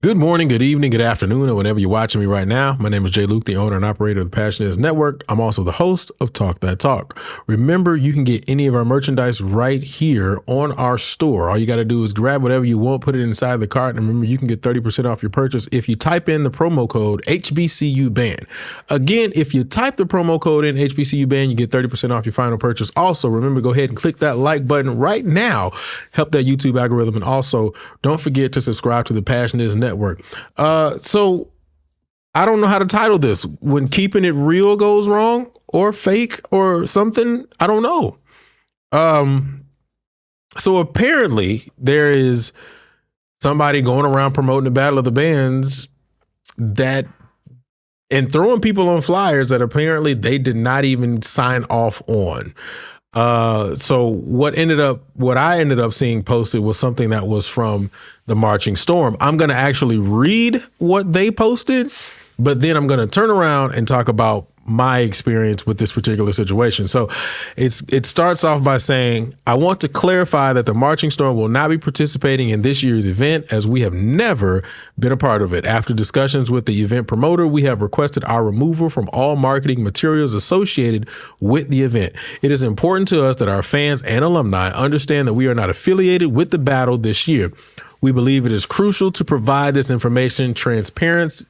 Good morning, good evening, good afternoon, or whenever you're watching me right now. My name is Jay Luke, the owner and operator of the Passionate Network. I'm also the host of Talk That Talk. Remember, you can get any of our merchandise right here on our store. All you got to do is grab whatever you want, put it inside the cart, and remember, you can get 30% off your purchase if you type in the promo code HBCUBAND. Again, if you type the promo code in HBCUBAND, you get 30% off your final purchase. Also, remember, go ahead and click that like button right now. Help that YouTube algorithm. And also, don't forget to subscribe to the Passionate Network. So I don't know how to title this. When keeping it real goes wrong or fake or something, I don't know. So apparently there is somebody going around promoting the Battle of the Bands and throwing people on flyers that apparently they did not even sign off on. So what I ended up seeing posted was something that was from the Marching Storm. I'm going to actually read what they posted, but then I'm going to turn around and talk about my experience with this particular situation. So it starts off by saying, I want to clarify that the Marching Storm will not be participating in this year's event as we have never been a part of it. After discussions with the event promoter, we have requested our removal from all marketing materials associated with the event. It is important to us that our fans and alumni understand that we are not affiliated with the battle this year. We believe it is crucial to provide this information transparently,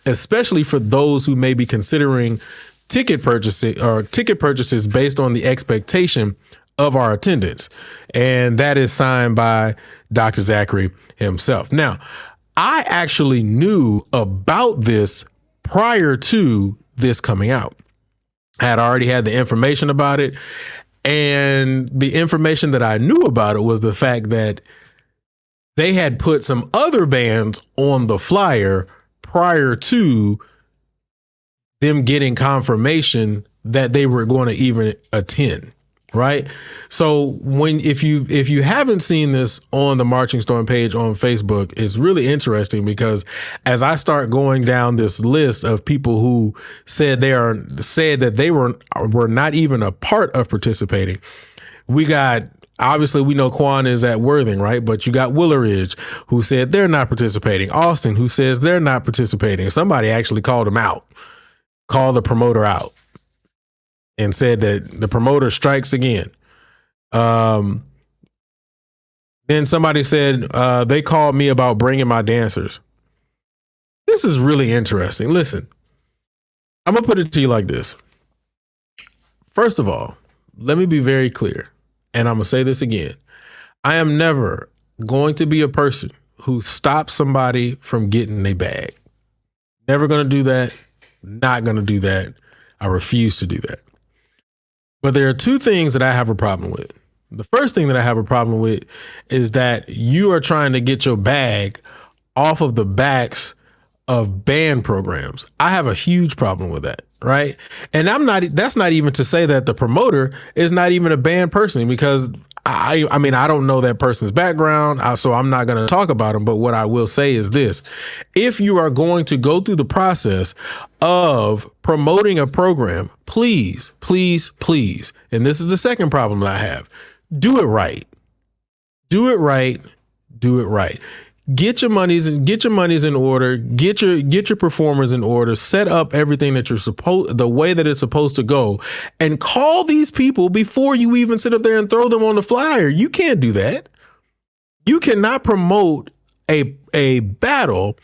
especially for those who may be considering ticket purchases based on the expectation of our attendance. And that is signed by Dr. Zachary himself. Now, I actually knew about this prior to this coming out. I had already had the information about it. And the information that I knew about it was the fact that they had put some other bands on the flyer prior to them getting confirmation that they were going to even attend. Right. So if you haven't seen this on the Marching Storm page on Facebook, it's really interesting because as I start going down this list of people who said that they were not even a part of participating, we got, obviously we know Quan is at Worthing, right? But you got Willeridge who said they're not participating. Austin who says they're not participating. Somebody actually called the promoter out. And said that the promoter strikes again. Then somebody said they called me about bringing my dancers. This is really interesting. Listen, I'm going to put it to you like this. First of all, let me be very clear. And I'm going to say this again. I am never going to be a person who stops somebody from getting a bag. Never going to do that. Not going to do that. I refuse to do that. But there are two things that I have a problem with. The first thing that I have a problem with is that you are trying to get your bag off of the backs of band programs. I have a huge problem with that, right? And that's not even to say that the promoter is not even a band person, because I mean, I don't know that person's background, so I'm not going to talk about them. But what I will say is this: if you are going to go through the process of promoting a program, please, please, please, and this is the second problem that I have, do it right. Do it right. Do it right. Get your monies in order. Get your performers in order. Set up everything that the way that it's supposed to go, and call these people before you even sit up there and throw them on the flyer. You can't do that. You cannot promote a battle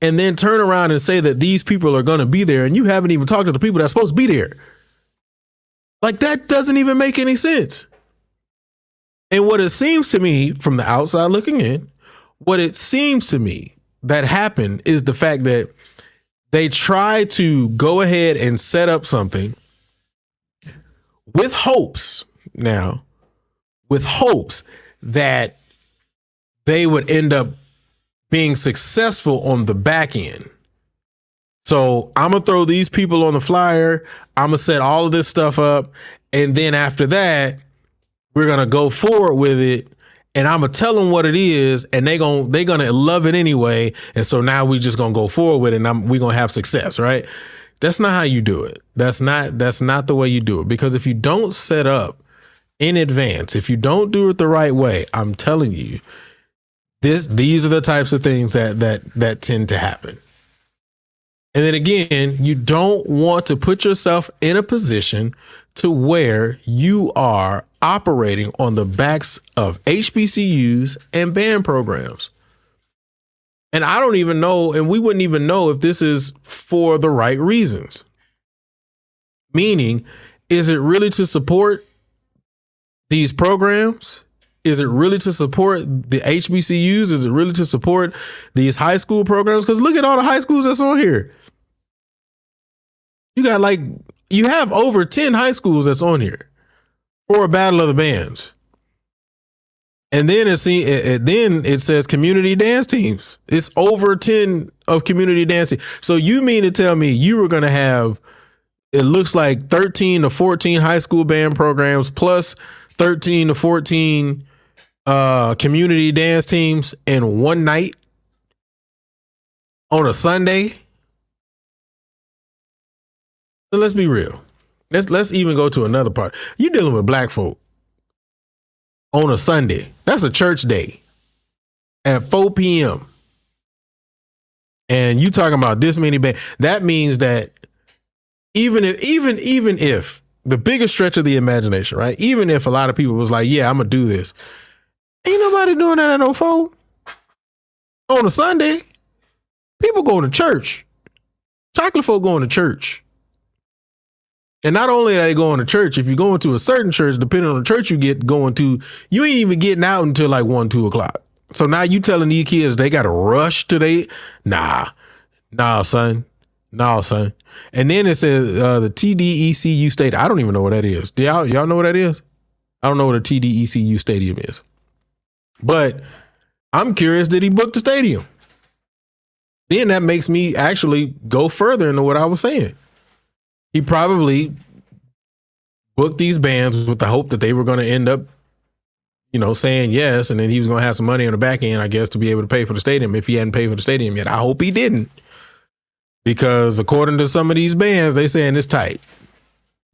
and then turn around and say that these people are going to be there, and you haven't even talked to the people that's supposed to be there. Like, that doesn't even make any sense. And what it seems to me from the outside looking in, what it seems to me that happened is the fact that they tried to go ahead and set up something with hopes that they would end up being successful on the back end. So I'm going to throw these people on the flyer. I'm going to set all of this stuff up. And then after that, we're going to go forward with it. And I'm going to tell them what it is, and they're going to love it anyway. And so now we just going to go forward with it, and we're going to have success, right? That's not how you do it. That's not the way you do it. Because if you don't set up in advance, if you don't do it the right way, I'm telling you, These are the types of things that tend to happen. And then again, you don't want to put yourself in a position to where you are operating on the backs of HBCUs and band programs. And I don't even know, and we wouldn't even know if this is for the right reasons. Meaning, is it really to support these programs? Is it really to support the HBCUs? Is it really to support these high school programs? Because look at all the high schools that's on here. You have over 10 high schools that's on here for a battle of the bands. And then it says community dance teams. It's over 10 of community dancing. So you mean to tell me you were going to have, it looks like 13 to 14 high school band programs plus 13 to 14 community dance teams in one night on a Sunday? So let's be real. Let's even go to another part. You're dealing with black folk on a Sunday. That's a church day at 4 p.m. And you talking about this many bands. That means that even if the biggest stretch of the imagination, right? Even if a lot of people was like, yeah, I'm gonna do this. Ain't nobody doing that at no 4 on a Sunday. People going to church. Chocolate folk going to church. And not only are they going to church, if you're going to a certain church, depending on the church you get going to, you ain't even getting out until like 1, 2 o'clock. So now you telling these kids they got to rush today? Nah, son. And then it says the TDECU Stadium. I don't even know what that is. Do y'all know what that is? I don't know what a TDECU Stadium is. But I'm curious, did he book the stadium? Then that makes me actually go further into what I was saying. He probably booked these bands with the hope that they were going to end up, saying yes. And then he was going to have some money on the back end, I guess, to be able to pay for the stadium if he hadn't paid for the stadium yet. I hope he didn't. Because according to some of these bands, they saying it's tight.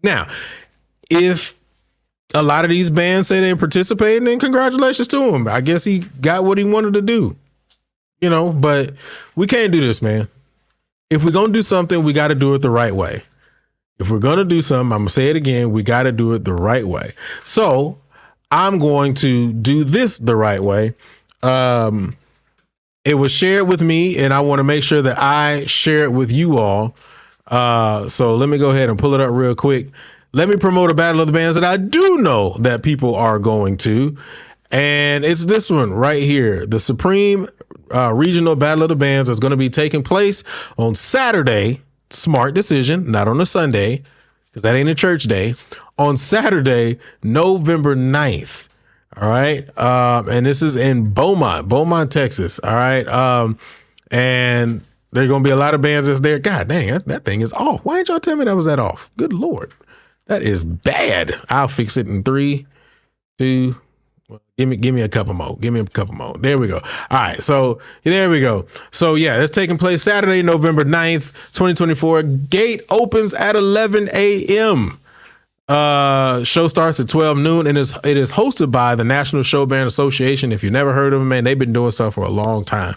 Now, if a lot of these bands say they're participating, then congratulations to him. I guess he got what he wanted to do. But we can't do this, man. If we're going to do something, we got to do it the right way. If we're going to do something, I'm going to say it again, we got to do it the right way. So I'm going to do this the right way. It was shared with me, and I want to make sure that I share it with you all. So let me go ahead and pull it up real quick. Let me promote a battle of the bands that I do know that people are going to. And it's this one right here. The Supreme Regional Battle of the Bands is going to be taking place on Saturday. Smart decision, not on a Sunday, because that ain't a church day. On Saturday, November 9th. All right. And this is in Beaumont, Texas. All right. And there are going to be a lot of bands that's there. God dang, that thing is off. Why didn't y'all tell me that was that off? Good Lord. That is bad. I'll fix it in 3, 2. Give me a couple more. There we go. All right. So there we go. So yeah, it's taking place Saturday, November 9th, 2024. Gate opens at 11 a.m. Show starts at 12 noon and it is hosted by the National Show Band Association. If you've never heard of them, man, they've been doing stuff for a long time.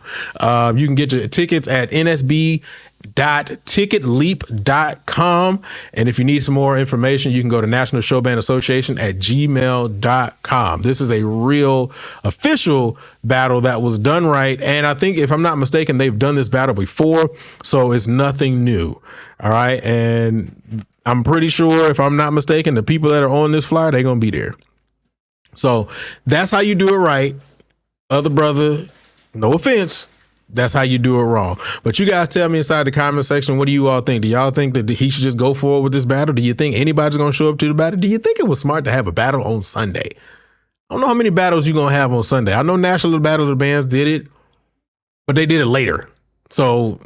You can get your tickets at nsb.ticketleap.com. And if you need some more information, you can go to National Show Band Association at gmail.com. This is a real official battle that was done right. And I think, if I'm not mistaken, they've done this battle before, so it's nothing new. All right. And I'm pretty sure, if I'm not mistaken, the people that are on this flyer, they're going to be there. So that's how you do it right. Other brother, no offense, that's how you do it wrong. But you guys tell me inside the comment section, what do you all think? Do y'all think that he should just go forward with this battle? Do you think anybody's going to show up to the battle? Do you think it was smart to have a battle on Sunday? I don't know how many battles you're going to have on Sunday. I know National Battle of the Bands did it, but they did it later. So,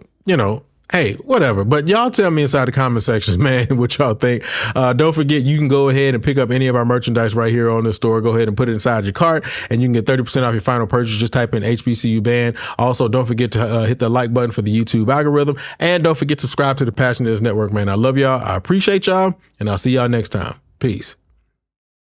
hey, whatever. But y'all tell me inside the comment sections, man, what y'all think. Don't forget, you can go ahead and pick up any of our merchandise right here on the store. Go ahead and put it inside your cart, and you can get 30% off your final purchase. Just type in HBCU band. Also, don't forget to hit the like button for the YouTube algorithm. And don't forget to subscribe to the Passionates Network, man. I love y'all. I appreciate y'all. And I'll see y'all next time. Peace.